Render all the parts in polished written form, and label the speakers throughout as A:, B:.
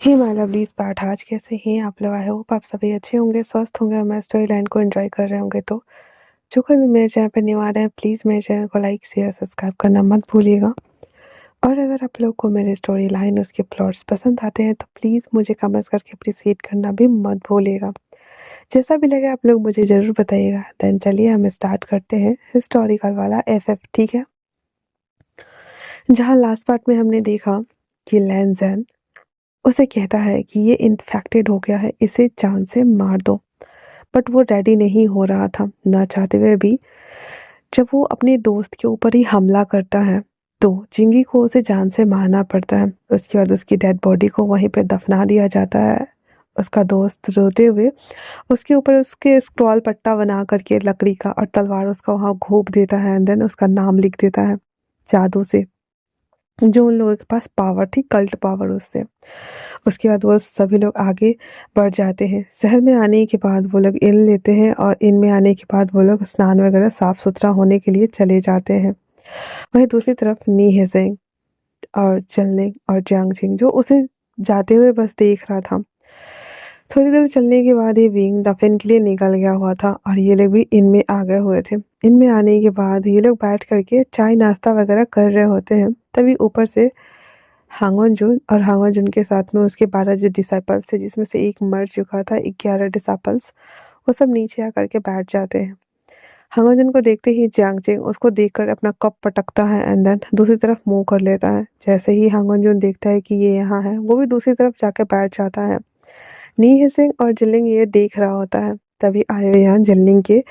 A: Hey my lovelies part आज कैसे हैं आप लोग? आई होप आप सभी अच्छे होंगे, स्वस्थ होंगे और मैं स्टोरी लाइन को एंजॉय कर रहे होंगे। तो जो कोई भी मेरे चैनल पर न्यू आ रहे हैं प्लीज़ मेरे चैनल को लाइक शेयर सब्सक्राइब करना मत भूलिएगा। और अगर आप लोग को मेरी स्टोरी लाइन उसके प्लॉट्स पसंद आते हैं तो प्लीज़ मुझे कमेंट्स करके अप्रिसिएट करना भी मत भूलिएगा। जैसा भी लगे आप लोग मुझे ज़रूर बताइएगा। देन चलिए हम स्टार्ट करते हैं हिस्टोरिकल वाला एफ, ठीक है। जहाँ लास्ट पार्ट में हमने देखा कि लैंज़न उसे कहता है कि ये इन्फेक्टेड हो गया है, इसे जान से मार दो। बट वो रेडी नहीं हो रहा था, ना चाहते हुए भी। जब वो अपने दोस्त के ऊपर ही हमला करता है तो जिंगी को उसे जान से मारना पड़ता है। उसके बाद उसकी डेड बॉडी को वहीं पे दफना दिया जाता है। उसका दोस्त रोते हुए उसके ऊपर उसके स्क्रॉल पट्टा बना करके लकड़ी का और तलवार उसका वहाँ घोंप देता है एंड देन उसका नाम लिख देता है जादू से, जो उन लोगों के पास पावर थी, कल्ट पावर उससे। उसके बाद वो सभी लोग आगे बढ़ जाते हैं। शहर में आने के बाद वो लोग इन लेते हैं और इन में आने के बाद वो लोग स्नान वगैरह साफ सुथरा होने के लिए चले जाते हैं। वहीं दूसरी तरफ नी हेजिंग और चलनिंग और जियांगजिंग जो उसे जाते हुए बस देख रहा था। थोड़ी देर चलने के बाद ये विंग दफन के लिए निकल गया हुआ था और ये लोग भी इनमें आ गए हुए थे। इनमें आने के बाद ये लोग बैठ करके चाय नाश्ता वगैरह कर रहे होते हैं। तभी ऊपर से हांगन जून और हांगन जून के साथ में उसके 12 जो डिसाइपल्स थे, जिसमें से एक मर चुका था, 11 डिसाइपल्स, वो सब नीचे आकर के बैठ जाते हैं। हांगन जून को देखते ही जियांगजिंग उसको देखकर अपना कप पटकता है एंड देन दूसरी तरफ मुंह कर लेता है। जैसे ही हांगन जून देखता है कि ये यहाँ है, वो भी दूसरी तरफ जाकर बैठ जाता है। नी हिसिंग और जिलिंग ये देख रहा होता है। तभी आयोयान जिलिंग के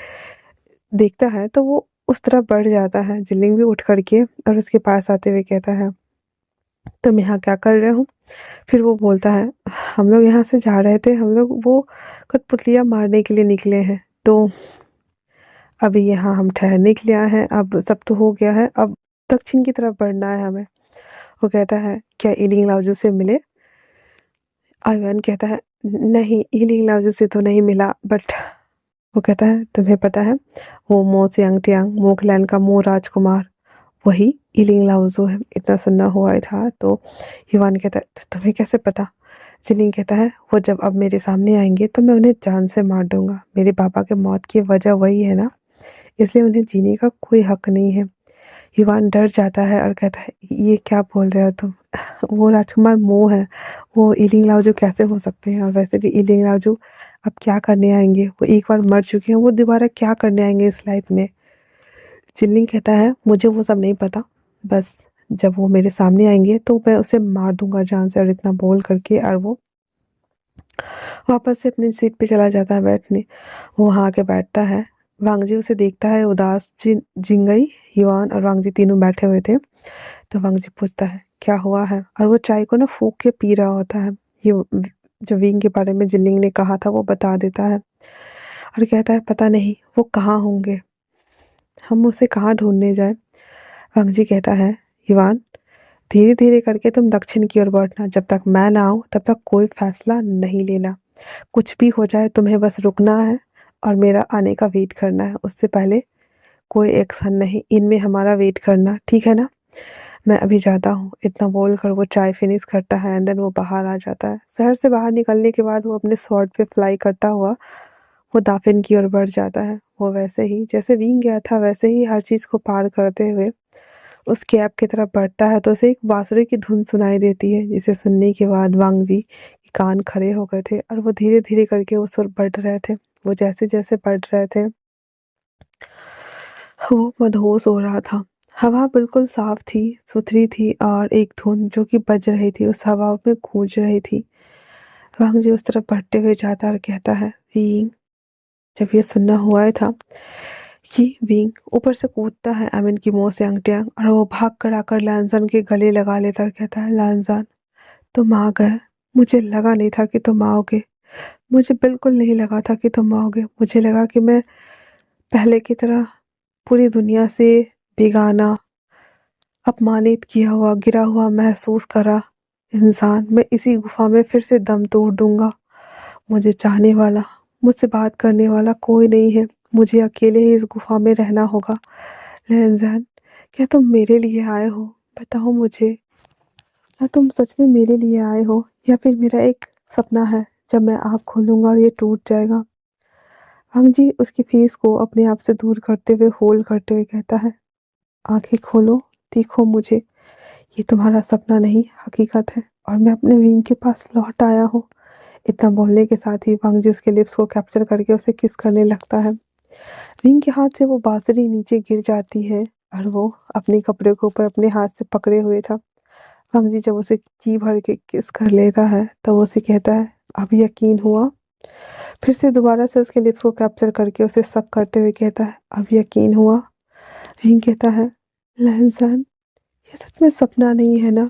A: देखता है तो वो उस तरफ बढ़ जाता है। जिलिंग भी उठ करके और उसके पास आते हुए कहता है, तुम यहाँ क्या कर रहे हो? फिर वो बोलता है, हम लोग यहाँ से जा रहे थे, हम लोग वो कठपुतलियाँ मारने के लिए निकले हैं, तो अभी यहाँ हम ठहरने के लिए आए हैं। अब सब तो हो गया है, अब दक्षिण की तरफ बढ़ना है हमें। वो कहता है, क्या ईलिंग लाओजू से मिले? आयुन कहता है, नहीं, ईलिंग लाओजू से तो नहीं मिला, बट वो कहता है, तुम्हें पता है वो मो सियांगटियांग मोकलैंड का मो राजकुमार वही ईलिंग लाओजू है। इतना सुनना हुआ था। तो युवान कहता है, तो तुम्हें कैसे पता? जिलिंग कहता है, वो जब अब मेरे सामने आएंगे तो मैं उन्हें जान से मार दूंगा। मेरे पापा के मौत की वजह वही है ना, इसलिए उन्हें जीने का कोई हक नहीं है। युवान डर जाता है और कहता है, ये क्या बोल रहे हो तुम? वो राजकुमार मो है, वो ईलिंग लाओजू कैसे हो सकते हैं? और वैसे भी ईलिंग लाओजू अब क्या करने आएंगे? वो एक बार मर चुके हैं, वो दोबारा क्या करने आएंगे इस लाइफ में? जिनलिंग कहता है, मुझे वो सब नहीं पता, बस जब वो मेरे सामने आएंगे तो मैं उसे मार दूंगा जान से। और इतना बोल करके और वो वापस से अपनी सीट पे चला जाता है बैठने। वो वहाँ आके बैठता है। वांगजी उसे देखता है उदास। जिंगई, युआन और वांगजी तीनों बैठे हुए थे। तो वांगजी पूछता है, क्या हुआ है? और वो चाय को ना फूंक के पी रहा होता है। ये जो विंग के बारे में जिलिंग ने कहा था वो बता देता है और कहता है, पता नहीं वो कहाँ होंगे, हम उसे कहाँ ढूंढने जाए? वांगजी कहता है, युवान, धीरे धीरे करके तुम दक्षिण की ओर बढ़ना। जब तक मैं ना आऊँ तब तक कोई फैसला नहीं लेना। कुछ भी हो जाए तुम्हें बस रुकना है और मेरा आने का वेट करना है। उससे पहले कोई एक्शन नहीं, इनमें हमारा वेट करना, ठीक है ना? मैं अभी जाता हूँ। इतना बोलकर वो चाय फिनिश करता है एंड देन वो बाहर आ जाता है। शहर से बाहर निकलने के बाद वो अपने स्वॉर्ड पे फ्लाई करता हुआ वो दाफिन की ओर बढ़ जाता है। वो वैसे ही जैसे विंग गया था वैसे ही हर चीज़ को पार करते हुए उस कैब की तरफ बढ़ता है तो उसे एक बांसुरी की धुन सुनाई देती है, जिसे सुनने के बाद वांग जी के कान खड़े हो गए थे और वो धीरे धीरे करके उस ओर बढ़ रहे थे। वो जैसे जैसे बढ़ रहे थे वो मदहोश हो रहा था। हवा बिल्कुल साफ थी, सुथरी थी और एक धुन जो कि बज रही थी उस हवा में गूंज रही थी। वांग जी उस तरफ बढ़ते हुए जाता और कहता है, विंग। जब ये सुनना हुआ था कि विंग ऊपर से कूदता है एमिन की मुंह से अंगटियां और वो भाग कर आकर लैंसन के गले लगा लेता और कहता है, लैंसन, तुम आ गए। मुझे लगा नहीं था कि तुम आओगे। मुझे बिल्कुल नहीं लगा था कि तुम आओगे। मुझे लगा कि मैं पहले की तरह पूरी दुनिया से बेगाना, अपमानित किया हुआ, गिरा हुआ महसूस करा इंसान मैं इसी गुफा में फिर से दम तोड़ दूंगा। मुझे चाहने वाला, मुझसे बात करने वाला कोई नहीं है। मुझे अकेले ही इस गुफा में रहना होगा। लैंजन, क्या तुम मेरे लिए आए हो? बताओ मुझे। क्या तुम सच में मेरे लिए आए हो या फिर मेरा एक सपना है जब मैं आँख खोलूँगा और ये टूट जाएगा? अंग जी उसकी फेस को अपने आप से दूर करते हुए होल्ड करते हुए कहता है, आँखें खोलो, देखो मुझे, ये तुम्हारा सपना नहीं हकीकत है और मैं अपने विंग के पास लौट आया हूँ। इतना बोलने के साथ ही वांग जी उसके लिप्स को कैप्चर करके उसे किस करने लगता है। विंग के हाथ से वो बांसुरी नीचे गिर जाती है और वो अपने कपड़े को ऊपर अपने हाथ से पकड़े हुए था। वांग जी जब उसे जी भर के किस कर लेता है तब वो उसे कहता है, अब यकीन हुआ? फिर से दोबारा से उसके लिप्स को कैप्चर करके उसे सक करते हुए कहता है, अब यकीन हुआ? विंग कहता है, लहनसान, ये सच में सपना नहीं है ना?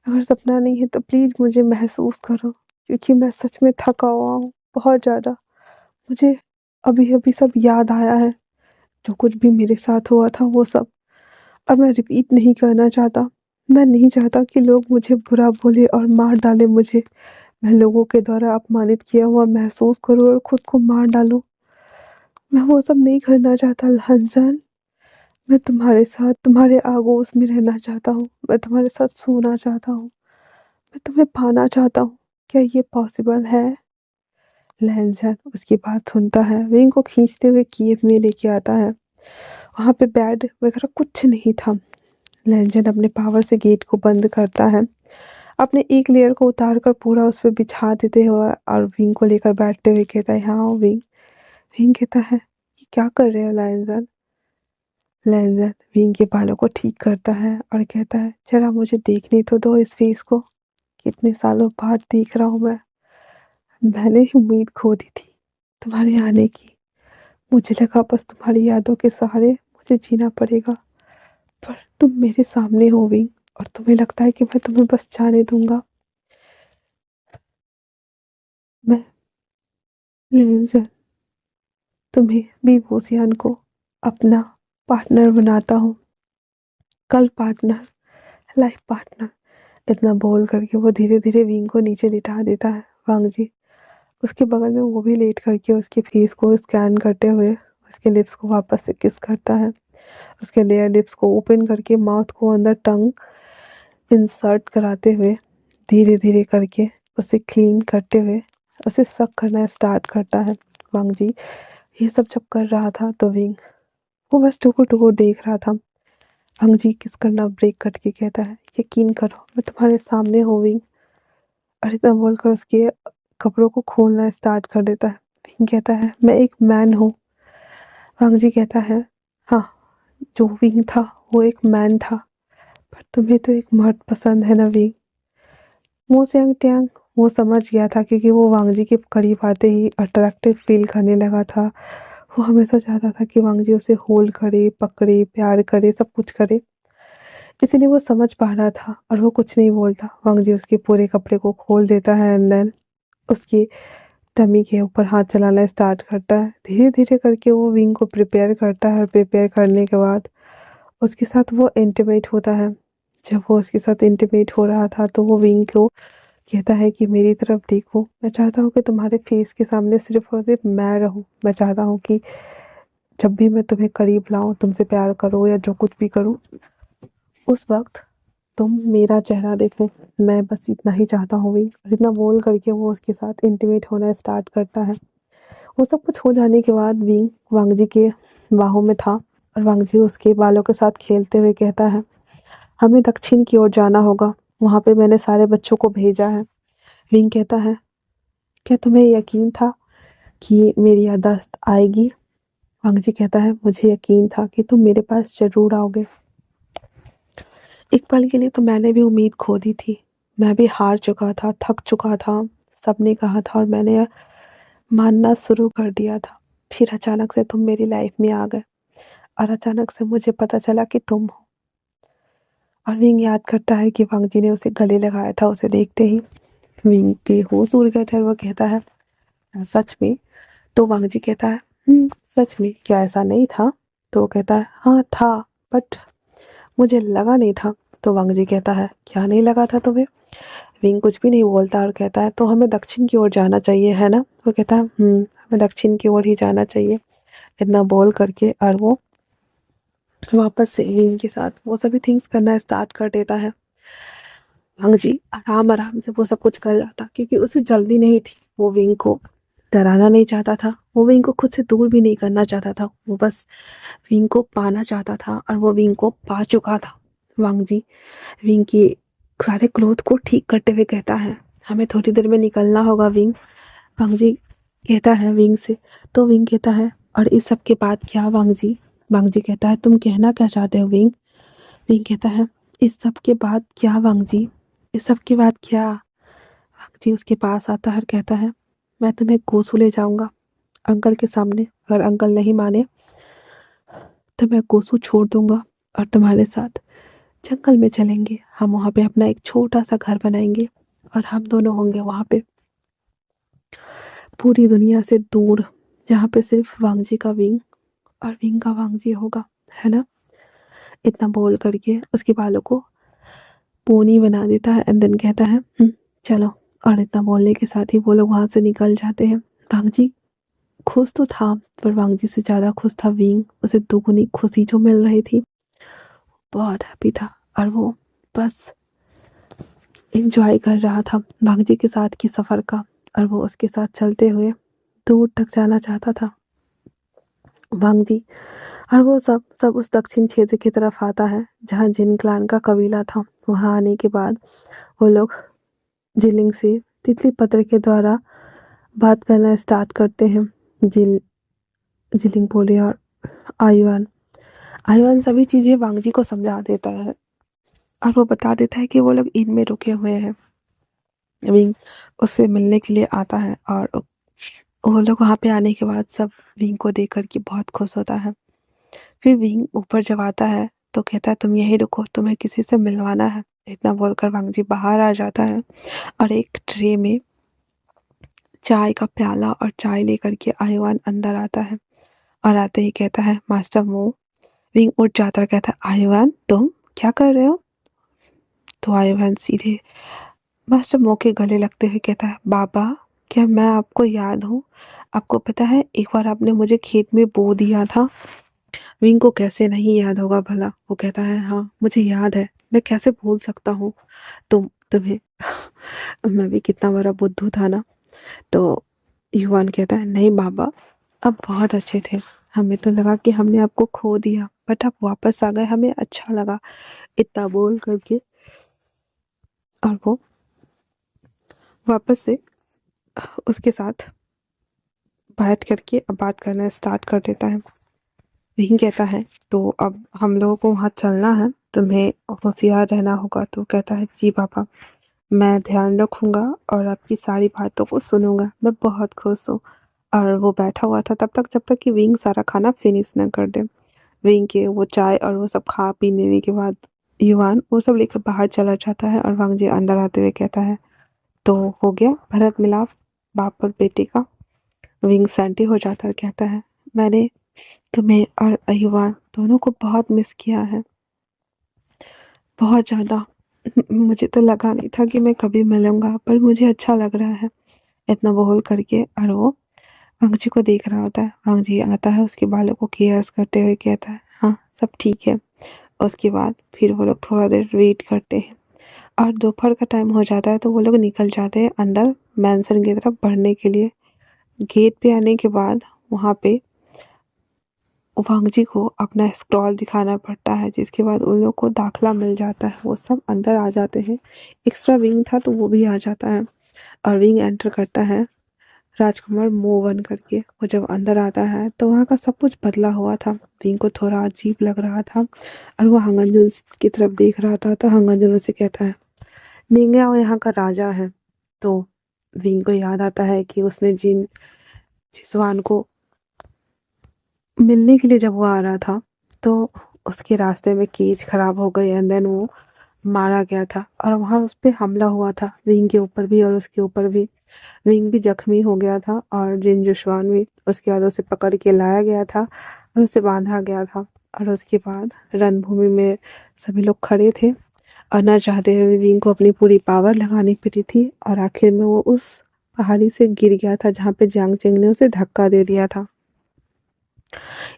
A: अगर सपना नहीं है तो प्लीज़ मुझे महसूस करो, क्योंकि मैं सच में थका हुआ हूँ, बहुत ज़्यादा। मुझे अभी-अभी सब याद आया है, जो कुछ भी मेरे साथ हुआ था वो सब। अब मैं रिपीट नहीं करना चाहता। मैं नहीं चाहता कि लोग मुझे बुरा बोले और मार डालें मुझे। मैं लोगों के द्वारा अपमानित किया हुआ महसूस करूँ और खुद को मार डालूँ। मैं वो सब नहीं करना चाहता लहनजान। मैं तुम्हारे साथ, तुम्हारे आगोश में रहना चाहता हूँ। मैं तुम्हारे साथ सोना चाहता हूँ। मैं तुम्हें पाना चाहता हूँ। क्या ये पॉसिबल है? लहनजान उसकी बात सुनता है, विंग को खींचते हुए कीव में लेके आता है। वहाँ पे बेड वगैरह कुछ नहीं था। लहनजान अपने पावर से गेट को बंद करता है, अपने एक लेयर को उतार कर पूरा उस पर बिछा देते हुए और विंग को लेकर बैठते हुए कहता है, हाँ विंग। विंग कहता है, ये क्या कर रहे हो लहनजान? लहनजान विंग के बालों को ठीक करता है और कहता है, जरा मुझे देखने तो दो इस फेस को। कितने सालों बाद देख रहा हूँ मैं। मैंने उम्मीद खो दी थी तुम्हारे आने की। मुझे लगा बस तुम्हारी यादों के सहारे मुझे जीना पड़ेगा, पर तुम मेरे सामने हो विंग, और तुम्हें लगता है कि मैं तुम्हें बस जाने दूंगा। मैं लिंजन तुम्हें भी बोसियान को अपना पार्टनर बनाता हूँ, कल पार्टनर, लाइफ पार्टनर। इतना बोल करके वो धीरे धीरे विंग को नीचे लिटा देता है। वांग जी उसके बगल में वो भी लेट करके उसके फेस को स्कैन करते हुए उसके लिप्स को वापस से किस करता है। उसके लेयर लिप्स को ओपन करके माउथ को अंदर टंग इंसर्ट कराते हुए धीरे धीरे करके उसे क्लीन करते हुए उसे सक करना स्टार्ट करता है। वांग जी ये सब जब कर रहा था तो विंग वो बस टुकुर टुकुर देख रहा था। वांग जी किस करना ब्रेक कट के कहता है, यकीन करो मैं तुम्हारे सामने हूँ विंग। और इतना बोलकर उसके कपड़ों को खोलना स्टार्ट कर देता है। विंग कहता है, मैं एक मैन हूँ। वांग जी कहता है, हाँ, जो विंग था वो एक मैन था, पर तुम्हें तो एक मर्द पसंद है ना विंग। वो सेंग टैंग वो समझ गया था, क्योंकि वो वांग जी के करीब आते ही अट्रैक्टिव फील करने लगा था। वो हमेशा चाहता था कि वांग जी उसे होल्ड करे, पकड़े, प्यार करे, सब कुछ करे। इसीलिए वो समझ पा रहा था और वो कुछ नहीं बोलता। वांग जी उसके पूरे कपड़े को खोल देता है एंड देन उसकी टमी के ऊपर हाथ चलाना स्टार्ट करता है। धीरे धीरे करके वो विंग को प्रिपेयर करता है और प्रिपेयर करने के बाद उसके साथ वो इंटीमेट होता है। जब वो उसके साथ इंटीमेट हो रहा था तो वो विंग को कहता है कि मेरी तरफ देखो, मैं चाहता हूँ कि तुम्हारे फेस के सामने सिर्फ और सिर्फ मैं रहूँ। मैं चाहता हूँ कि जब भी मैं तुम्हें करीब लाऊं, तुमसे प्यार करूँ या जो कुछ भी करूँ, उस वक्त तुम मेरा चेहरा देखो। मैं बस इतना ही चाहता हूँ भी। और इतना बोल करके वो उसके साथ इंटीमेट होना स्टार्ट करता है। वो सब कुछ हो जाने के बाद विंग वांग जी के बाहों में था और वांग जी उसके बालों के साथ खेलते हुए कहता है, हमें दक्षिण की ओर जाना होगा, वहाँ पे मैंने सारे बच्चों को भेजा है। विंग कहता है, क्या तुम्हें यकीन था कि मेरी याददाश्त आएगी? वांग जी कहता है, मुझे यकीन था कि तुम मेरे पास जरूर आओगे। एक पल के लिए तो मैंने भी उम्मीद खो दी थी। मैं भी हार चुका था, थक चुका था। सबने कहा था और मैंने मानना शुरू कर दिया था। फिर अचानक से तुम मेरी लाइफ में आ गए और अचानक से मुझे पता चला कि तुम हो। और विंग याद करता है कि वांग जी ने उसे गले लगाया था। उसे देखते ही विंग के होश उड़ गए थे और वो कहता है, सच में? तो वांग जी कहता है, सच में? क्या ऐसा नहीं था? तो वो कहता है, हाँ था, बट मुझे लगा नहीं था। तो वांग जी कहता है, क्या नहीं लगा था तुम्हें? विंग कुछ भी नहीं बोलता और कहता है, तो हमें दक्षिण की ओर जाना चाहिए है ना? वो कहता है, हमें दक्षिण की ओर ही जाना चाहिए। इतना बोल करके और वो वापस से विंग के साथ वो सभी थिंग्स करना स्टार्ट कर देता है। वांग जी आराम आराम से वो सब कुछ कर रहा था, क्योंकि उसे जल्दी नहीं थी। वो विंग को डराना नहीं चाहता था, वो विंग को खुद से दूर भी नहीं करना चाहता था, वो बस विंग को पाना चाहता था, और वो विंग को पा चुका था। वांग जी विंग की सारे क्लोथ को ठीक करते हुए कहता है, हमें थोड़ी देर में निकलना होगा विंग। वांग जी कहता है विंग से, तो विंग कहता है, और इस सब के बाद क्या वांग जी? वांग जी कहता है, तुम कहना क्या चाहते हो विंग? विंग कहता है, इस सब के बाद क्या वांग जी? इस सब के बाद क्या? वांग जी उसके पास आता है और कहता है, मैं तुम्हें गोसू ले जाऊंगा अंकल के सामने। अगर अंकल नहीं माने तो मैं गोसू छोड़ दूंगा और तुम्हारे साथ जंगल में चलेंगे। हम वहाँ पे अपना एक छोटा सा घर बनाएंगे और हम दोनों होंगे वहाँ पे पूरी दुनिया से दूर, जहाँ पे सिर्फ वांग जी का विंग और विंग का वांग जी होगा, है ना? इतना बोल करके उसके बालों को पोनी बना देता है एंड देन कहता है, चलो। और इतना बोलने के साथ ही वो लोग वहाँ से निकल जाते हैं। वांग जी खुश तो था, पर वांग जी से ज़्यादा खुश था विंग। उसे दुगनी खुशी जो मिल रही थी, बहुत हैप्पी था, और वो बस एंजॉय कर रहा था वांग जी के साथ की सफ़र का। और वो उसके साथ चलते हुए दूर तक जाना चाहता था वांग जी। और वो सब सब उस दक्षिण क्षेत्र की तरफ आता है जहाँ जिन क्लान का कबीला था। वहाँ आने के बाद वो लोग जिलिंग से तितली पत्र के द्वारा बात करना स्टार्ट करते हैं। जिलिंग बोले, और आयुआन आयुआन सभी चीज़ें वांग जी को समझा देता है, और वो बता देता है कि वो लोग इन में रुके हुए हैं। विंग उससे मिलने के लिए आता है, और वो लोग वहाँ पे आने के बाद सब विंग को देख कर के बहुत खुश होता है। फिर विंग ऊपर जब आता है तो कहता है, तुम यहीं रुको, तुम्हें किसी से मिलवाना है। इतना बोलकर वांग जी बाहर आ जाता है, और एक ट्रे में चाय का प्याला और चाय लेकर के आयुआन अंदर आता है, और आते ही कहता है, मास्टर मो। विंग उठ जाता है, कहता है, आयुआन तुम क्या कर रहे हो? तो आयुआन सीधे मास्टर मो के गले लगते हुए कहता है, बाबा क्या मैं आपको याद हूँ? आपको पता है एक बार आपने मुझे खेत में बो दिया था। विंग को कैसे नहीं याद होगा भला? वो कहता है, हाँ मुझे याद है, मैं कैसे भूल सकता हूँ तुम्हें। मैं भी कितना बड़ा बुद्धू था ना। तो युवान कहता है, नहीं बाबा, अब बहुत अच्छे थे। हमें तो लगा कि हमने आपको खो दिया, बट आप वापस आ गए, हमें अच्छा लगा। इतना बोल करके और वो वापस से उसके साथ बैठ करके अब बात करना स्टार्ट कर देता है। विंग कहता है, तो अब हम लोगों को वहाँ चलना है, तुम्हें होशियार रहना होगा। तो कहता है, जी पापा, मैं ध्यान रखूंगा और आपकी सारी बातों को सुनूंगा। मैं बहुत खुश हूँ। और वो बैठा हुआ था तब तक, जब तक कि विंग सारा खाना फिनिश ना कर दे। विंग के वो चाय और वो सब खा पी लेने के बाद युवान वो सब लेकर बाहर चला जाता है, और वांग जी अंदर आते हुए कहता है, तो हो गया भरत मिलाप बाप और बेटे का? विंग सैंटी हो जाता है, कहता है, मैंने तुम्हें और युवान दोनों को बहुत मिस किया है, बहुत ज़्यादा। मुझे तो लगा नहीं था कि मैं कभी मिलूंगा, पर मुझे अच्छा लग रहा है। इतना बोल करके और वो वांग जी को देख रहा होता है। वांग जी आता है, उसके बालों को केयर्स करते हुए कहता है, हाँ सब ठीक है। उसके बाद फिर वो लोग थोड़ा देर वेट करते हैं, और दोपहर का टाइम हो जाता है, तो वो लोग निकल जाते हैं अंदर मैंसन की तरफ बढ़ने के लिए। गेट पे आने के बाद वहाँ पे वांग जी को अपना स्क्रॉल दिखाना पड़ता है, जिसके बाद उन लोग को दाखला मिल जाता है। वो सब अंदर आ जाते हैं। एक्स्ट्रा विंग था तो वो भी आ जाता है, और विंग एंटर करता है राजकुमार मो बन करके। वो जब अंदर आता है तो वहाँ का सब कुछ बदला हुआ था। विंग को थोड़ा अजीब लग रहा था, और वो हंगनजुन की तरफ देख रहा था। तो हंगनजुन उसे कहता है, मिंगया यहाँ का राजा है। तो विंग को याद आता है कि उसने जिसवान को मिलने के लिए जब वो आ रहा था, तो उसके रास्ते में केज खराब हो गई, एंड देन वो मारा गया था, और वहाँ उस पे हमला हुआ था, विंग के ऊपर भी और उसके ऊपर भी। विंग भी जख्मी हो गया था, और जिन जुशवान भी। उसके बाद उसे पकड़ के लाया गया था और उसे बांधा गया था। और उसके बाद रणभूमि में सभी लोग खड़े थे, और न चाहते हुए विंग को अपनी पूरी पावर लगानी पड़ी थी, और आखिर में वो उस पहाड़ी से गिर गया था जहाँ पे जियांग चेंग ने उसे धक्का दे दिया था।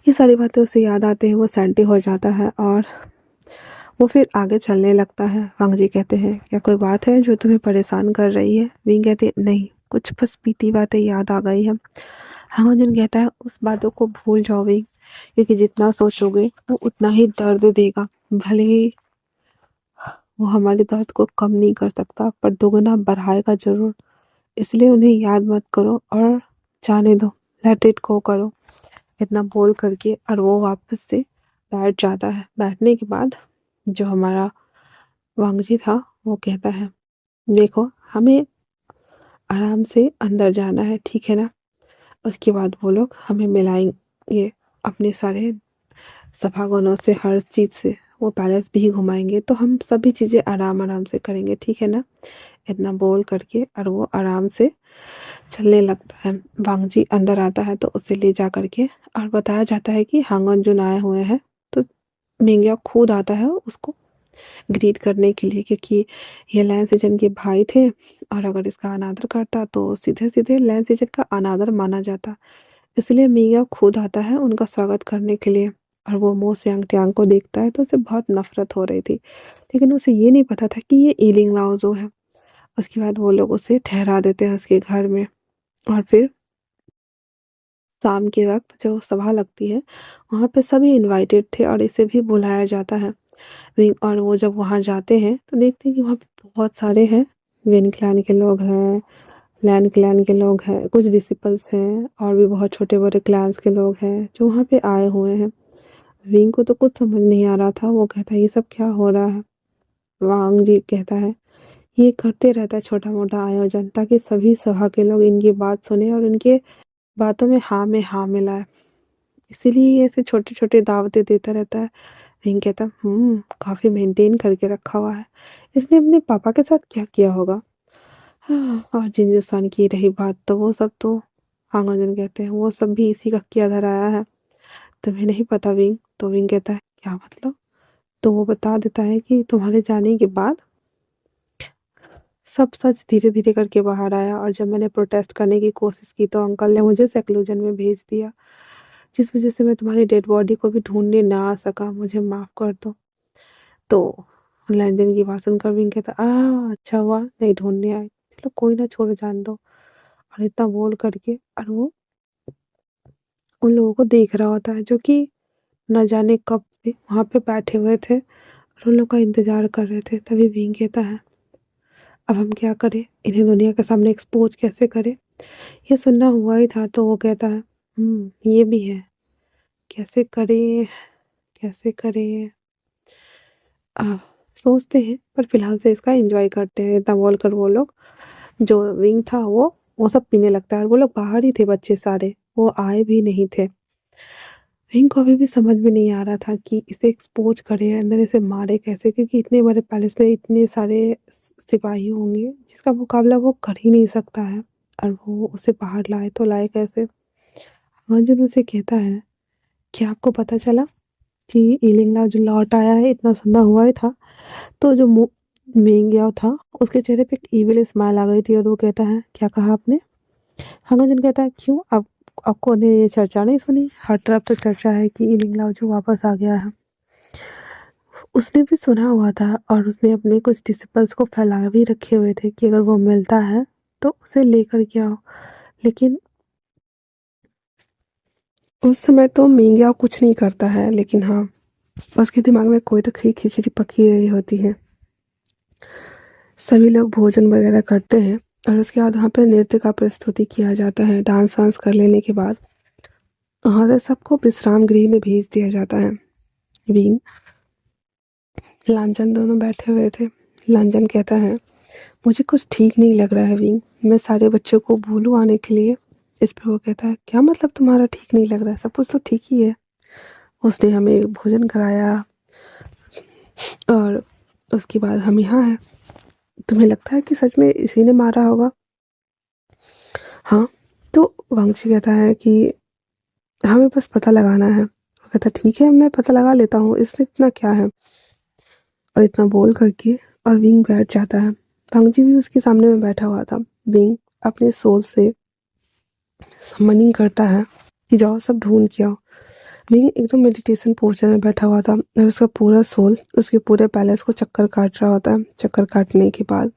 A: ये सारी बातें उसे याद आते हैं, वो सैंटी हो जाता है, और वो फिर आगे चलने लगता है। वांग जी कहते हैं, क्या कोई बात है जो तुम्हें परेशान कर रही है? विंग कहती है, नहीं, कुछ बस बीती बातें याद आ गई है। हांगजन कहता है, उस बातों को भूल जाओ विंग, क्योंकि जितना सोचोगे वो उतना ही दर्द देगा। भले ही वो हमारे दर्द को कम नहीं कर सकता, पर दोगुना बढ़ाएगा जरूर। इसलिए उन्हें याद मत करो और जाने दो, लेट इट गो करो। इतना बोल करके और वो वापस से बैठ जाता है। बैठने के बाद जो हमारा वांगजी था वो कहता है, देखो हमें आराम से अंदर जाना है, ठीक है ना? उसके बाद वो लोग हमें मिलाएंगे अपने सारे सभागणों से, हर चीज़ से। वो पैलेस भी घुमाएंगे, तो हम सभी चीज़ें आराम आराम से करेंगे, ठीक है ना? इतना बोल करके और वो आराम से चलने लगता है। वांगजी अंदर आता है तो उसे ले जा करके और बताया जाता है कि हांगन जुन आए हुए हैं। तो मिंग्या खुद आता है उसको ग्रीट करने के लिए, क्योंकि ये लैन सीजन के भाई थे और अगर इसका अनादर करता तो सीधे सीधे लैन सीजन का अनादर माना जाता। इसलिए मिंग्या खुद आता है उनका स्वागत करने के लिए। और वो मो सियांग ट्यांग को देखता है तो उसे बहुत नफरत हो रही थी, लेकिन उसे ये नहीं पता था कि ये ईलिंग लाओजो है। उसके बाद वो लोग उसे ठहरा देते हैं उसके घर में। और फिर शाम के वक्त जो सभा लगती है वहाँ पे सभी इनवाइटेड थे और इसे भी बुलाया जाता है। और वो जब वहाँ जाते हैं तो देखते हैं कि वहाँ पे बहुत सारे हैं, विन क्लैन के लोग हैं, लैन क्लैन के लोग हैं, कुछ डिसिपल्स हैं और भी बहुत छोटे बड़े क्लैंस के लोग हैं जो वहाँ पे आए हुए हैं। विंग को तो कुछ समझ नहीं आ रहा था। वो कहता है, ये सब क्या हो रहा है? वांग जी कहता है, ये करते रहता है छोटा मोटा आयोजन, ताकि सभी सभा के लोग इनकी बात सुने और इनके बातों में हाँ मिलाए। इसीलिए ये ऐसे छोटे छोटे दावतें देता रहता है। विंग कहता, काफी मेंटेन करके रखा हुआ है। इसने अपने पापा के साथ क्या किया होगा? हाँ, और जिंजुस्तान की रही बात तो वो सब तो हांगजन कहते हैं वो सब भी इसी का किया धराया है। तुम्हें नहीं पता विंग? तो विंग कहता है, क्या मतलब? तो वो बता देता है कि तुम्हारे जाने के बाद सब सच धीरे धीरे करके बाहर आया, और जब मैंने प्रोटेस्ट करने की कोशिश की तो अंकल ने मुझे सेक्लूजन में भेज दिया, जिस वजह से मैं तुम्हारी डेड बॉडी को भी ढूंढने ना आ सका। मुझे माफ कर दो। तो लैंजन की बात सुनकर विंग कहता, अच्छा हुआ नहीं ढूंढने आए, चलो कोई ना, छोड़ जान दो। और इतना बोल करके और वो उन लोगों को देख रहा होता है जो कि न जाने कब से वहां पे बैठे हुए थे और उन लोग का इंतजार कर रहे थे। तभी विंग कहता है, अब हम क्या करें? इन्हें दुनिया के सामने एक्सपोज कैसे करें? ये सुनना हुआ ही था। तो वो कहता है, ये भी है, कैसे करें, कैसे करें? आ, सोचते हैं, पर फिलहाल से इसका एंजॉय करते हैं। इतना बोलकर वो लोग, जो विंग था वो सब पीने लगता है। और वो लोग बाहर ही थे, बच्चे सारे, वो आए भी नहीं थे। विंग को अभी भी समझ में नहीं आ रहा था कि इसे एक्सपोज करे, अंदर इसे मारे कैसे, क्योंकि इतने बड़े पैलेस में इतने सारे सिपाही होंगे जिसका मुकाबला वो कर ही नहीं सकता है। और वो उसे बाहर लाए तो लाए कैसे? अर्जुन उसे कहता है, क्या आपको पता चला कि इलिंगला जो लौट आया है? इतना सुना हुआ ही था। तो जो मेंग्याओ था उसके चेहरे पे एक इविल स्माइल आ गई थी और वो कहता है, क्या कहा आपने? हांगजन कहता है, क्यों, आप आपको ने ये चर्चा नहीं सुनी? हर तरफ तो चर्चा है कि इलिंगला जो वापस आ गया है। उसने भी सुना हुआ था और उसने अपने कुछ डिसिपल्स को फैला भी रखे हुए थे कि अगर वो मिलता है तो उसे लेकर के आओ। लेकिन उस समय तो मेंग्याओ कुछ नहीं करता है, लेकिन हाँ, उसके दिमाग में कोई तो खिचड़ी पकी रही होती है। सभी लोग भोजन वगैरह करते हैं और उसके बाद वहाँ पे नृत्य का प्रस्तुति किया जाता है। डांस वांस कर लेने के बाद वहाँ से सबको विश्राम गृह में भेज दिया जाता है। विंग लांचन दोनों बैठे हुए थे। लांचन कहता है, मुझे कुछ ठीक नहीं लग रहा है विंग, मैं सारे बच्चों को भूलूं आने के लिए। इस पे वो कहता है, क्या मतलब तुम्हारा ठीक नहीं लग रहा है? सब कुछ तो ठीक ही है। उसने हमें भोजन कराया और उसके बाद हम यहाँ हैं। तुम्हें लगता है कि सच में इसी ने मारा होगा? हाँ। तो वांगची कहता है कि हमें बस पता लगाना है। वो कहता, ठीक है, मैं पता लगा लेता हूँ, इसमें इतना क्या है? और इतना बोल करके और विंग बैठ जाता है। वांगजी भी उसके सामने में बैठा हुआ था। विंग अपने सोल से समनिंग करता है कि जाओ सब ढूंढ के आओ। विंग एकदम मेडिटेशन पोस्चर में बैठा हुआ था और उसका पूरा सोल उसके पूरे पैलेस को चक्कर काट रहा होता है। चक्कर काटने के बाद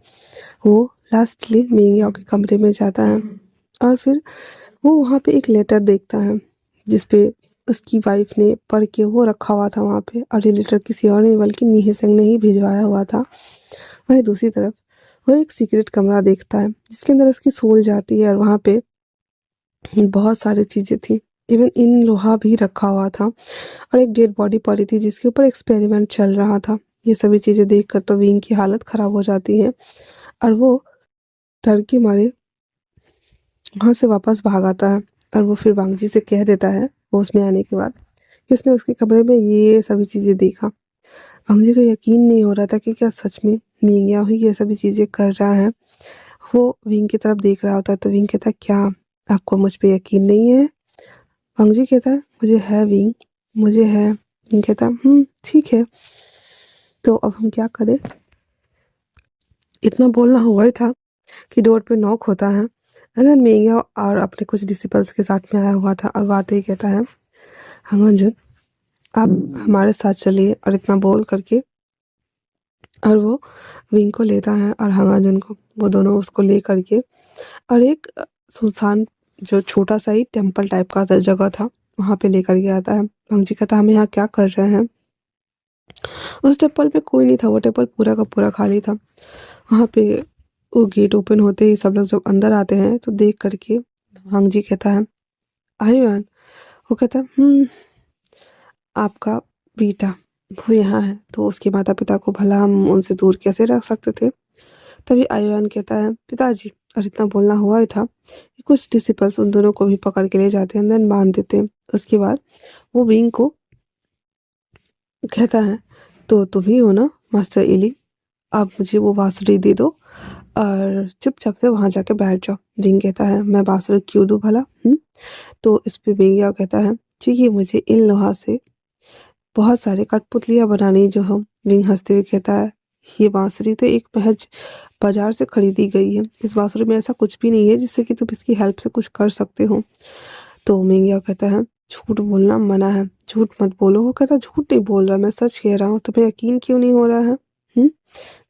A: वो लास्टली मिंग याओ के कमरे में जाता है और फिर वो वहाँ पे एक लेटर देखता है जिसपे उसकी वाइफ ने पढ़ के वो रखा हुआ था वहाँ पे, और ये लेटर किसी और नहीं बल्कि नी हिसेंग ने ही भिजवाया हुआ था। वहीं दूसरी तरफ वो एक सीक्रेट कमरा देखता है जिसके अंदर उसकी सोल जाती है और वहाँ पे बहुत सारी चीज़ें थी। इवन इन लोहा भी रखा हुआ था और एक डेड बॉडी पड़ी थी जिसके ऊपर एक्सपेरिमेंट चल रहा था। ये सभी चीज़ें देखकर तो विंग की हालत ख़राब हो जाती है और वो डर के मारे वहाँ से वापस भाग आता है और वो फिर वांगजी से कह देता है होश में आने के बाद कि उसने उसके कमरे में ये सभी चीज़ें देखा। वांगजी को यकीन नहीं हो रहा था कि क्या सच में मिंग याओ ही ये सभी चीज़ें कर रहा है। वो विंग की तरफ देख रहा होता है तो विंग कहता है क्या आपको मुझ पे यकीन नहीं है? वांगजी कहता है मुझे है विंग, मुझे है। विंग कहता है ठीक है, तो अब हम क्या करें? इतना बोलना हुआ ही था कि डोर पे नॉक होता है। एलन मिंग याओ और अपने कुछ डिसिपल्स के साथ में आया हुआ था और वो आते ही कहता है हांगन जुन आप हमारे साथ चलिए, और इतना बोल करके और वो विंग को लेता है और हांगन जुन को, वो दोनों उसको ले करके और एक सुनसान जो छोटा सा ही टेम्पल टाइप का जगह था वहाँ पे लेकर के आता है। वांगजी कहता है हम यहाँ क्या कर रहे हैं? उस टेम्पल पे कोई नहीं था, वो टेम्पल पूरा का पूरा खाली था। वहाँ पे वो गेट ओपन होते ही सब लोग जब अंदर आते हैं तो देख करके वांगजी कहता है आयुआन। वो कहता है आपका बेटा वो यहाँ है तो उसके माता पिता को भला हम उनसे दूर कैसे रख सकते थे? तभी आयुआन कहता है पिताजी, और इतना बोलना हुआ ही था कि कुछ डिसिपल्स उन दोनों को भी पकड़ के ले जाते हैं, देन बांध देते हैं। उसके बाद वो विंग को कहता है तो तुम ही हो ना मास्टर इली, आप मुझे वो बांसुरी दे दो और चुपचाप से वहाँ जाके बैठ जाओ। विंग कहता है मैं बांसुरी क्यों दूँ भला? तो इस पे विंग याओ कहता है क्योंकि मुझे इन लोहा से बहुत सारे कठपुतलियाँ बनानी जो हम। विंग हंसते हुए कहता है ये बांसुरी तो एक महज बाजार से खरीदी गई है, इस बांसुरी में ऐसा कुछ भी नहीं है जिससे कि तुम इसकी हेल्प से कुछ कर सकते हो। तो मिंग याओ कहता है झूठ बोलना मना है, झूठ मत बोलो। वो कहता झूठ नहीं बोल रहा, मैं सच कह रहा हूँ, तुम्हें यकीन क्यों नहीं हो रहा है?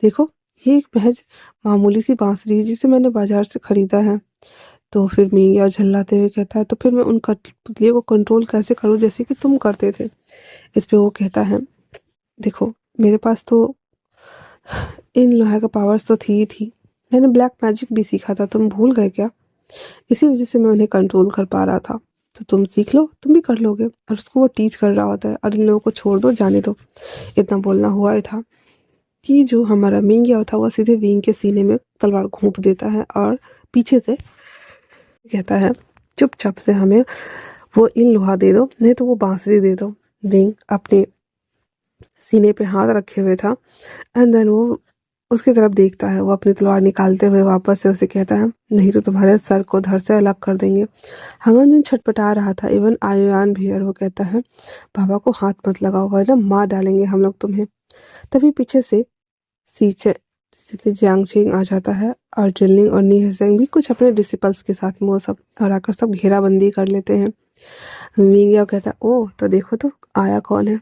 A: देखो ये एक महज मामूली सी बांसुरी है जिसे मैंने बाजार से खरीदा है। तो फिर मिंग याओ झल्लाते हुए कहता है तो फिर मैं उन कठपुतलियों को कंट्रोल कैसे करूँ जैसे कि तुम करते थे? इस पे वो कहता है देखो मेरे पास तो इन लोहा का पावर्स तो थी, मैंने ब्लैक मैजिक भी सीखा था, तुम भूल गए क्या? इसी वजह से मैं उन्हें कंट्रोल कर पा रहा था। तो तुम सीख लो, तुम भी कर लोगे। और उसको वो टीच कर रहा होता है और इन लोगों को छोड़ दो, जाने दो। इतना बोलना हुआ ही था कि जो हमारा मिंग याओ था वो सीधे विंग के सीने में तलवार घोंप देता है और पीछे से कहता है चुपचाप से हमें वो इन लोहा दे दो, नहीं तो वो बांसुरी दे दो। विंग अपने सीने पे हाथ रखे हुए था एंड देन वो उसकी तरफ देखता है। वो अपनी तलवार निकालते हुए वापस से उसे कहता है नहीं तो तुम्हारे सर को धड़ से अलग कर देंगे। हांगन जुन छटपटा रहा था, इवन आयुआन भी, और वो कहता है पापा को हाथ मत लगाओ वरना मार डालेंगे हम लोग तुम्हें। तभी पीछे से सीचे जियांगछिंग आ जाता है और जिनलिंग और नी हिसेंग भी कुछ अपने डिसिपल्स के साथ में वो सब और आकर सब घेराबंदी कर लेते हैं। मिंग याओ कहता है ओह तो देखो तो आया कौन है?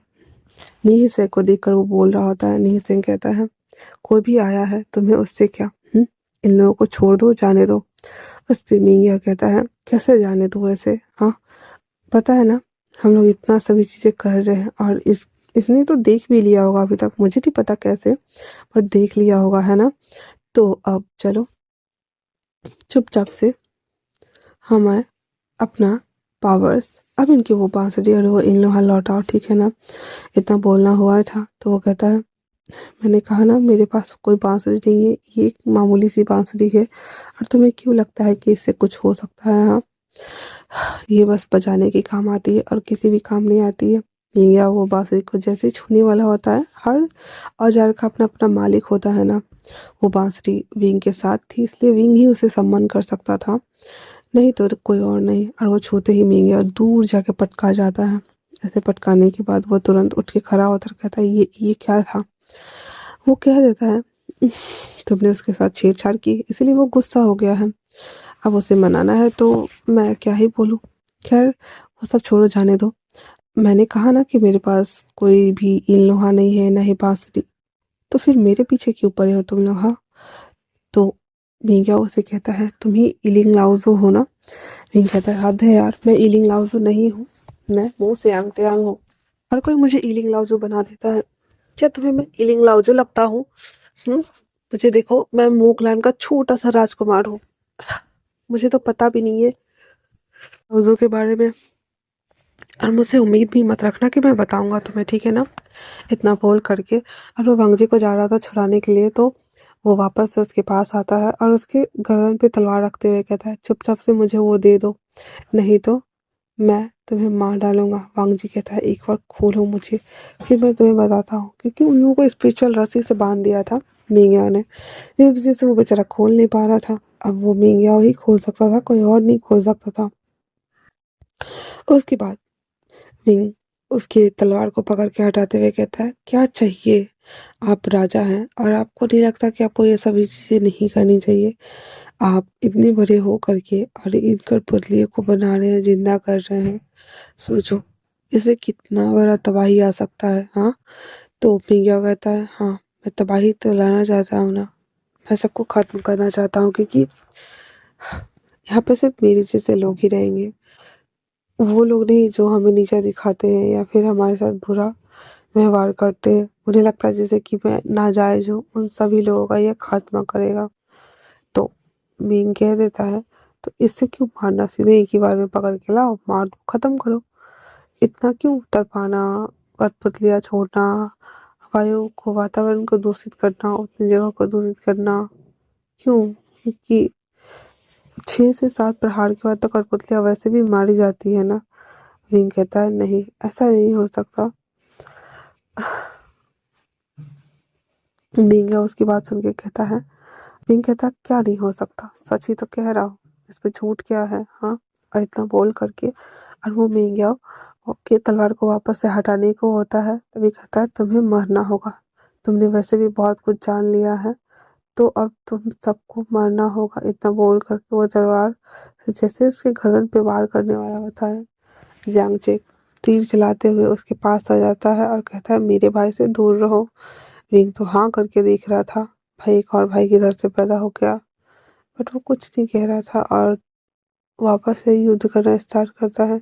A: नी हिसेंग को देखकर वो बोल रहा होता है। नी हिसेंग कहता है कोई भी आया है तुम्हें उससे क्या? इन लोगों को छोड़ दो, जाने दो। उस पे मिंग याओ कहता है कैसे जाने दो ऐसे? हाँ पता है ना हम लोग इतना सभी चीज़ें कर रहे हैं और इसने तो देख भी लिया होगा अभी तक, मुझे नहीं पता कैसे पर देख लिया होगा है ना। तो अब चलो चुपचाप से हमें अपना पावर्स अब इनकी वो बांसुरी और वो इन लोहा लौटाओ, ठीक है ना। इतना बोलना हुआ था तो वो कहता है मैंने कहा ना मेरे पास कोई बांसुरी नहीं है, ये एक मामूली सी बांसुरी है और तुम्हें क्यों लगता है कि इससे कुछ हो सकता है? हाँ ये बस बजाने के काम आती है और किसी भी काम नहीं आती है। या वो बांसुरी को जैसे ही छूने वाला होता है, हर औजार का अपना अपना मालिक होता है ना। वो बांसुरी विंग के साथ थी इसलिए विंग ही उसे सम्मान कर सकता था, नहीं तो कोई और नहीं। और वो छूते ही मिंग याओ दूर जाके पटका जाता है। ऐसे पटकाने के बाद वो तुरंत उठ के खड़ा होता है, कहता है ये क्या था? वो कह देता है तुमने उसके साथ छेड़छाड़ की इसलिए वो गुस्सा हो गया है, अब उसे मनाना है तो मैं क्या ही बोलूँ। खैर वो सब छोड़ो, जाने दो। मैंने कहा ना कि मेरे पास कोई भी ईल लोहा नहीं है, ना ही बाँसुरी, तो फिर मेरे पीछे क्यों पड़े हो तुम लोग, हाँ? तो मिंग उसे कहता है, तुम ही ईलिंग लाओज़ो हो ना? मिंग कहता है, हद है यार, मैं ईलिंग लाओज़ो नहीं हूँ, मैं मो सेआंग तेआंग हूँ। हर कोई मुझे ईलिंग लाओज़ो बना देता है। क्या तुम्हें मैं ईलिंग लाओज़ो लगता हूँ? मुझे देखो, मैं मूकलैंड का छोटा-सा राजकुमार हूँ। मुझे तो पता भी नहीं है लाओज़ो के बारे में, और मुझसे उम्मीद भी मत रखना कि मैं बताऊँगा तुम्हें, ठीक है ना? इतना बोल करके और वो वांगजी को जा रहा था छुड़ाने के लिए, तो वो वापस से उसके पास आता है और उसके गर्दन पे तलवार रखते हुए कहता है, चुपचाप से मुझे वो दे दो, नहीं तो मैं तुम्हें मार डालूंगा। वांगजी कहता है, एक बार खोलो मुझे, फिर मैं तुम्हें बताता हूँ, क्योंकि उन लोगों को स्पिरिचुअल रस्सी से बांध दिया था मिंगयाओ ने, इस वजह से वो बेचारा खोल नहीं पा रहा था। अब वो मिंगयाओ ही खोल सकता था, कोई और नहीं खोल सकता था। उसके बाद मिंग उसकी तलवार को पकड़ के हटाते हुए कहता है, क्या चाहिए? आप राजा हैं और आपको नहीं लगता कि आपको ये सभी चीज़ें नहीं करनी चाहिए? आप इतने बड़े हो करके और इन कठपुतलियों को बना रहे हैं, जिंदा कर रहे हैं। सोचो, इससे कितना बड़ा तबाही आ सकता है, हाँ? तो मिंग्या कहता है, हाँ, मैं तबाही तो लाना चाहता हूँ ना, मैं सबको खत्म करना चाहता हूँ, क्योंकि यहाँ पे सिर्फ मेरे जैसे लोग ही रहेंगे, वो लोग नहीं जो हमें नीचा दिखाते हैं या फिर हमारे साथ बुरा व्यवहार करते हैं। उन्हें लगता है जैसे कि मैं नाजायज़ हूँ, उन सभी लोगों का ये खात्मा करेगा। तो मिंग कह देता है, तो इससे क्यों मारना, सीधे एक ही बार में पकड़ के लाओ, मार दो, खत्म करो। इतना क्यों तड़पाना, कठपुतलियाँ छोड़ना, वायु को, वातावरण को दूषित करना, उतनी जगह को दूषित करना, क्यों? क्योंकि 6 से 7 प्रहार के बाद तो कठपुतलियाँ वैसे भी मारी जाती है ना। विंग कहता है, नहीं, ऐसा नहीं हो सकता। मिंग उसकी बात सुन के कहता है, मिंग कहता, क्या नहीं हो सकता, सच ही तो कह रहा हूँ, इसमें झूठ क्या है, हाँ? और इतना बोल करके और वो मिंग के तलवार को वापस से हटाने को होता है, तभी कहता है, तुम्हें मरना होगा, तुमने वैसे भी बहुत कुछ जान लिया है, तो अब तुम सबको मरना होगा। इतना बोल करके वो तलवार से जैसे उसके गर्दन पे वार करने वाला होता है, जियांगचे तीर चलाते हुए उसके पास आ जाता है और कहता है, मेरे भाई से दूर रहो। विंग तो हाँ करके देख रहा था, भाई एक और भाई किधर से पैदा हो गया, बट वो कुछ नहीं कह रहा था और वापस से युद्ध करना स्टार्ट करता है।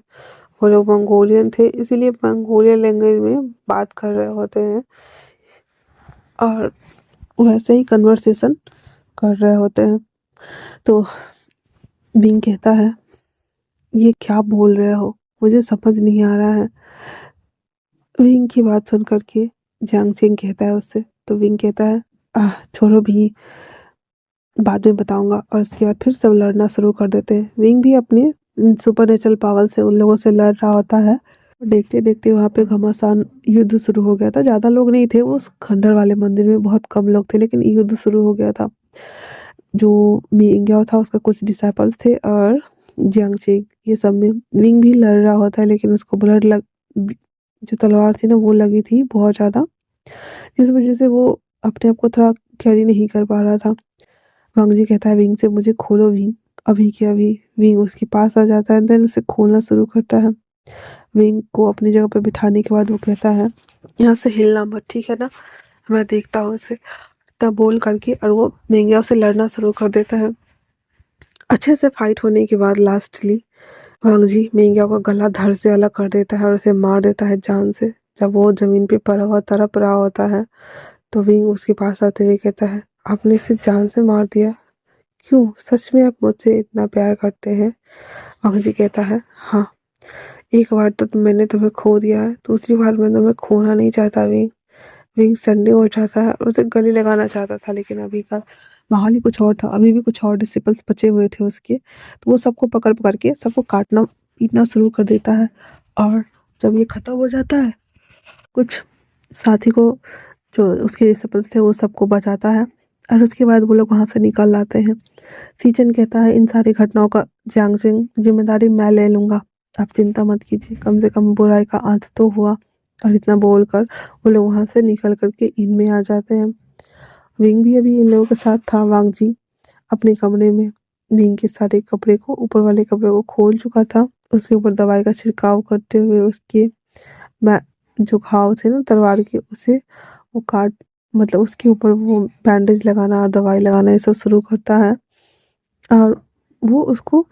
A: वो लोग मंगोलियन थे, इसीलिए मंगोलियन लैंग्वेज में बात कर रहे होते हैं और वैसे ही कन्वर्सेशन कर रहे होते हैं। तो विंग कहता है, ये क्या बोल रहे हो, मुझे समझ नहीं आ रहा है। विंग की बात सुन करके जियांग चेंग कहता है उससे, तो विंग कहता है, छोड़ो भी, बाद में बताऊंगा, और उसके बाद फिर सब लड़ना शुरू कर देते हैं। विंग भी अपनी सुपर नेचुरल पावर से उन लोगों से लड़ रहा होता है। देखते देखते वहां पे घमासान युद्ध शुरू हो गया था। ज्यादा लोग नहीं थे उस खंडर वाले मंदिर में, बहुत कम लोग थे, लेकिन युद्ध शुरू हो गया था। जो मिंग्याओ था उसका कुछ डिसाइपल्स थे और जियांगचे, ये सब में विंग भी लड़ रहा होता है, लेकिन उसको ब्लड लग, जो तलवार थी ना वो लगी थी बहुत ज्यादा, जिस वजह से वो अपने आप को थोड़ा कैरी नहीं कर पा रहा था। वांगजी कहता है विंग से, मुझे खोलो विंग, अभी के अभी। विंग उसके पास आ जाता है, देन उसे खोलना शुरू करता है। विंग को अपनी जगह पे बिठाने के बाद वो कहता है, यहाँ से हिलना मत, ठीक है ना, मैं देखता हूँ इसे, तब बोल करके और वो मिंग्याओ से लड़ना शुरू कर देता है। अच्छे से फाइट होने के बाद लास्टली वांगजी मिंग्याओ का गला धड़ से अलग कर देता है और उसे मार देता है जान से। जब वो जमीन पे पड़ा हुआ तड़प रहा होता है, तो विंग उसके पास आते हुए कहता है, आपने इसे जान से मार दिया, क्यों, सच में आप मुझसे इतना प्यार करते हैं? वांगजी कहता है, हाँ, एक बार तो मैंने तुम्हें खो दिया है, दूसरी बार मैं तुम्हें खोना नहीं चाहता। विंग विंग सन्नी हो जाता है और उसे गले लगाना चाहता था, लेकिन अभी का माहौल ही कुछ और था, अभी भी कुछ और डिसिपल्स बचे हुए थे उसके, तो वो सबको पकड़ पकड़ के सबको काटना पीटना शुरू कर देता है। और जब ये खत्म हो जाता है, कुछ साथी को, जो उसके डिसिपल्स थे, वो सबको बचाता है और उसके बाद वो लोग वहाँ से निकल आते हैं। सीचन कहता है, इन सारी घटनाओं का जियांगजिंग जिम्मेदारी मैं ले लूंगा, आप चिंता मत कीजिए, कम से कम बुराई का अंत तो हुआ। और इतना बोलकर वो लोग वहां से निकल करके इन में आ जाते हैं। विंग भी अभी इन लोगों के साथ था। वांगजी अपने कमरे में विंग के सारे कपड़े को, ऊपर वाले कपड़े को खोल चुका था, उसके ऊपर दवाई का छिड़काव करते हुए उसके जो घाव थे ना तलवार के, उसे वो काट मतलब उसके ऊपर वो बैंडेज लगाना और दवाई लगाना ये सब शुरू करता है। और वो उसको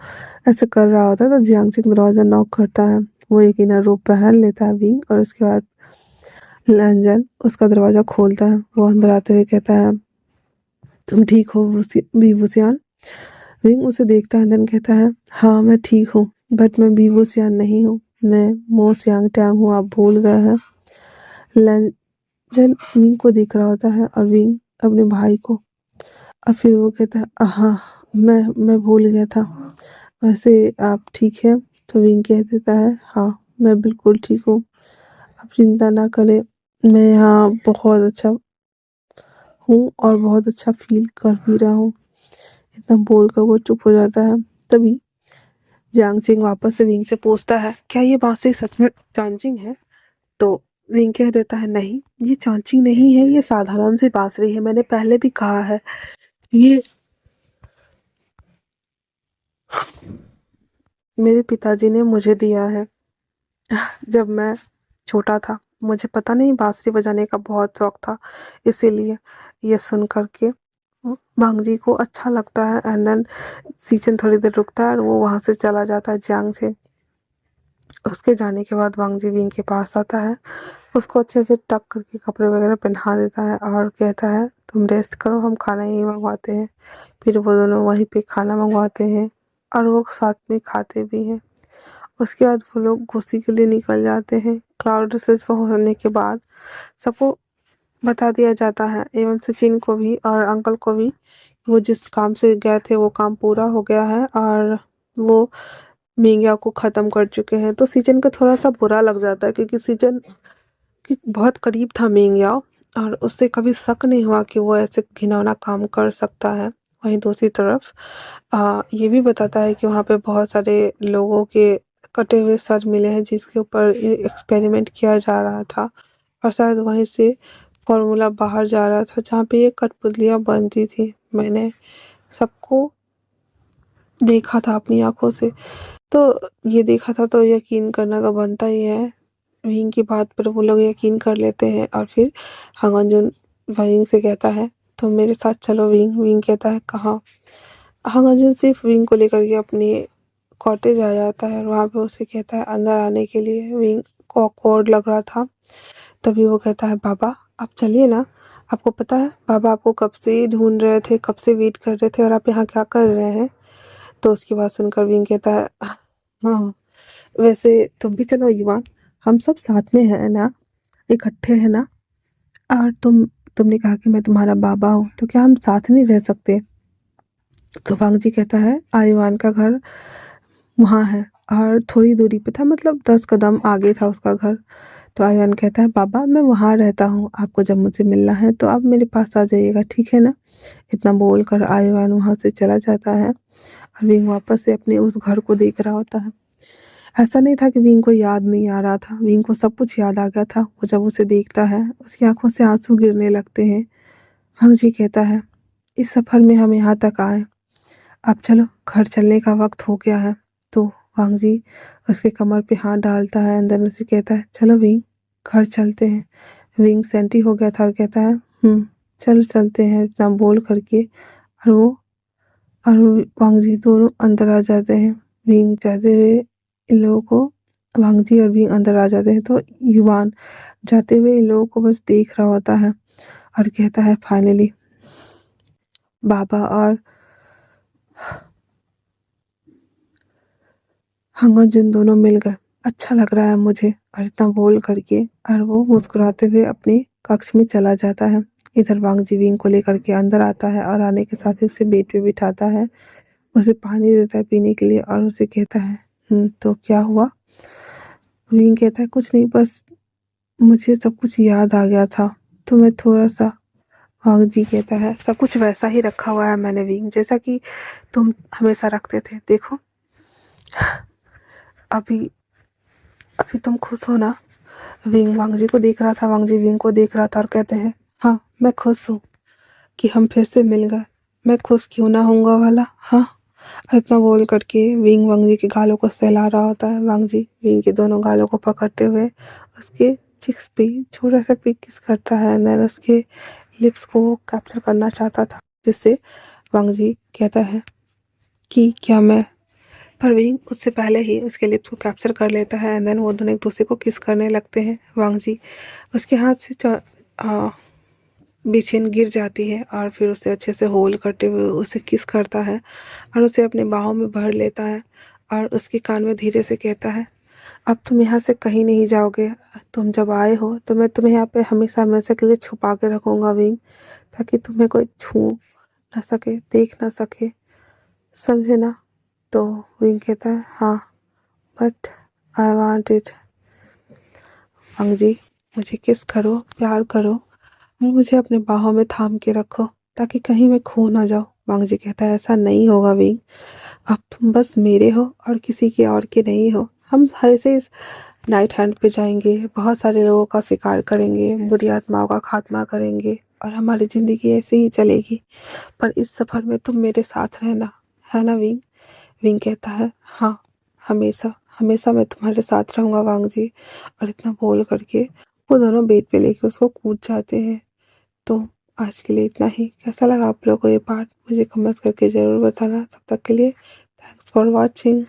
A: ऐसे कर रहा होता है तो जियांग सिंह दरवाज़ा नॉक करता है। वो एक इनर रोब पहन लेता है विंग, और उसके बाद लैंजन उसका दरवाज़ा खोलता है। वो अंदर आते हुए कहता है, तुम ठीक हो वीवूसियान? विंग उसे देखता है, देन कहता है, हाँ मैं ठीक हूँ, बट मैं वीवूसियान नहीं हूँ, मैं मो सियांग टैंग हूँ, आप भूल गए हैं। लैंजन विंग को देख रहा होता है और विंग अपने भाई को। और फिर वो कहता है, हाँ मैं भूल गया था, वैसे आप ठीक है? तो विंग कह देता है, हाँ मैं बिल्कुल ठीक हूँ, आप चिंता ना करें, मैं यहाँ बहुत अच्छा हूँ और बहुत अच्छा फील कर भी रहा हूँ। इतना बोलकर वो चुप हो जाता है। तभी जियांग सिंह वापस से विंग से पूछता है, क्या ये बांसुरी सच में चांचिंग है? तो विंग कह देता है, नहीं ये चांचिंग नहीं है, ये साधारण सी बांसुरी है, मैंने पहले भी कहा है, ये मेरे पिताजी ने मुझे दिया है जब मैं छोटा था। मुझे पता नहीं बांसुरी बजाने का बहुत शौक था, इसीलिए ये सुन कर के वांग जी को अच्छा लगता है। एंड देन सीजन थोड़ी देर रुकता है और वो वहाँ से चला जाता है जियांग से। उसके जाने के बाद वांग जी विंग के पास आता है, उसको अच्छे से टक करके कपड़े वगैरह पहना देता है और कहता है, तुम रेस्ट करो, हम खाना यहीं मंगवाते हैं। फिर वो दोनों वहीं पे खाना मंगवाते हैं और वो साथ में खाते भी हैं। उसके बाद वो लोग घुसी के लिए निकल जाते हैं। क्लाउड रिसर्च होने के बाद सबको बता दिया जाता है, एवं सचिन को भी और अंकल को भी, वो जिस काम से गए थे वो काम पूरा हो गया है और वो मिंगिया को ख़त्म कर चुके हैं। तो सीजन को थोड़ा सा बुरा लग जाता है क्योंकि सीजन कि बहुत करीब था मिंगिया और उससे कभी शक नहीं हुआ कि वो ऐसे घिनौना काम कर सकता है। वहीं दूसरी तरफ ये भी बताता है कि वहाँ पे बहुत सारे लोगों के कटे हुए सर मिले हैं जिसके ऊपर एक्सपेरिमेंट किया जा रहा था, और शायद वहीं से फॉर्मूला बाहर जा रहा था जहाँ पे ये कठपुतलियाँ बनती थी। मैंने सबको देखा था अपनी आंखों से, तो ये देखा था तो यकीन करना तो बनता ही है। विंग की बात पर वो लोग यकीन कर लेते हैं और फिर हांगनजुन विंग से कहता है, तुम मेरे साथ चलो विंग। विंग कहता है, कहाँ? हांगनजुन सिर्फ विंग को लेकर के अपनी कॉटेज आ जाता है और वहाँ पे उसे कहता है अंदर आने के लिए। विंग को ऑकवर्ड लग रहा था, तभी वो कहता है, बाबा आप चलिए ना, आपको पता है बाबा आपको कब से ढूंढ रहे थे, कब से वेट कर रहे थे, और आप यहाँ क्या कर रहे हैं? तो उसकी बात सुनकर विंग कहता है, हाँ वैसे तुम भी चलो युवान, हम सब साथ में है ना, इकट्ठे है ना, और तुमने कहा कि मैं तुम्हारा बाबा हूँ, तो क्या हम साथ नहीं रह सकते? तो वांग जी कहता है, आयुवान का घर वहाँ है और थोड़ी दूरी पे था, मतलब 10 कदम आगे था उसका घर। तो आयुवान कहता है, बाबा मैं वहाँ रहता हूँ, आपको जब मुझसे मिलना है तो आप मेरे पास आ जाइएगा, ठीक है ना? इतना बोल कर आयुवान वहाँ से चला जाता है और विंग वापस से अपने उस घर को देख रहा होता है। ऐसा नहीं था कि विंग को याद नहीं आ रहा था, विंग को सब कुछ याद आ गया था। वो जब उसे देखता है उसकी आंखों से आंसू गिरने लगते हैं। वांग जी कहता है, इस सफ़र में हम यहाँ तक आए, अब चलो घर चलने का वक्त हो गया है। तो वांग जी उसके कमर पे हाथ डालता है, अंदर उसे कहता है, चलो विंग घर चलते हैं। विंग सेंटी हो गया था और कहता है, चलो चलते हैं, इतना बोल करके और वो और वांग जी दोनों अंदर आ जाते हैं। विंग जाते हुए इन लोगों को, वांग जी और विंग अंदर आ जाते हैं तो युवान जाते हुए इन लोगों को बस देख रहा होता है और कहता है, फाइनली बाबा और हांगजन दोनों मिल गए, अच्छा लग रहा है मुझे, और इतना बोल करके और वो मुस्कुराते हुए अपने कक्ष में चला जाता है। इधर वांग जी विंग को लेकर के अंदर आता है और आने के साथ ही उसे बेड पे बिठाता है, उसे पानी देता है पीने के लिए और उसे कहता है, तो क्या हुआ? विंग कहता है, कुछ नहीं, बस मुझे सब कुछ याद आ गया था तो मैं थोड़ा सा। वांग जी कहता है, सब कुछ वैसा ही रखा हुआ है मैंने विंग, जैसा कि तुम हमेशा रखते थे, देखो अभी अभी तुम खुश हो ना? विंग वांग जी को देख रहा था, वांग जी विंग को देख रहा था और कहते हैं, हाँ मैं खुश हूँ कि हम फिर से मिल गए, मैं खुश क्यों ना होऊंगा वाला, हाँ। इतना बोल करके विंग वांग जी के गालों को सहला रहा होता है। वांग जी विंग के दोनों गालों को पकड़ते हुए उसके चिक्स पे छोटा सा पे किस करता है एंड देन उसके लिप्स को कैप्चर करना चाहता था, जिससे वांग जी कहता है कि क्या मैं, पर विंग उससे पहले ही उसके लिप्स को कैप्चर कर लेता है एंड देन वो दोनों एक दूसरे को किस करने लगते हैं। वांग जी उसके हाथ से बेचैन गिर जाती है और फिर उसे अच्छे से होल्ड करते हुए उसे किस करता है और उसे अपने बाहों में भर लेता है और उसके कान में धीरे से कहता है, अब तुम यहाँ से कहीं नहीं जाओगे। तुम जब आए हो तो मैं तुम्हें यहाँ पे हमेशा के लिए छुपा के रखूँगा विंग, ताकि तुम्हें कोई छू ना सके, देख ना सके, समझे ना। तो विंग कहता है हाँ, बट आई वांट इट। वांग जी मुझे किस करो, प्यार करो और मुझे अपने बाहों में थाम के रखो ताकि कहीं मैं खो ना जाऊँ। वांग जी कहता है ऐसा नहीं होगा विंग, अब तुम बस मेरे हो और किसी के और के नहीं हो। हम ऐसे इस नाइट हैंड पे जाएंगे, बहुत सारे लोगों का शिकार करेंगे, बुरी आत्माओं का खात्मा करेंगे और हमारी ज़िंदगी ऐसे ही चलेगी, पर इस सफ़र में तुम मेरे साथ रहना, है ना विंग। विंग कहता है हाँ, हमेशा हमेशा मैं तुम्हारे साथ रहूँगा वांग जी। और इतना बोल करके वो दोनों बेड पे लेके उसको कूद जाते हैं। तो आज के लिए इतना ही। कैसा लगा आप लोगों को ये पार्ट, मुझे कमेंट्स करके ज़रूर बताना। तब तक के लिए थैंक्स फॉर वॉचिंग।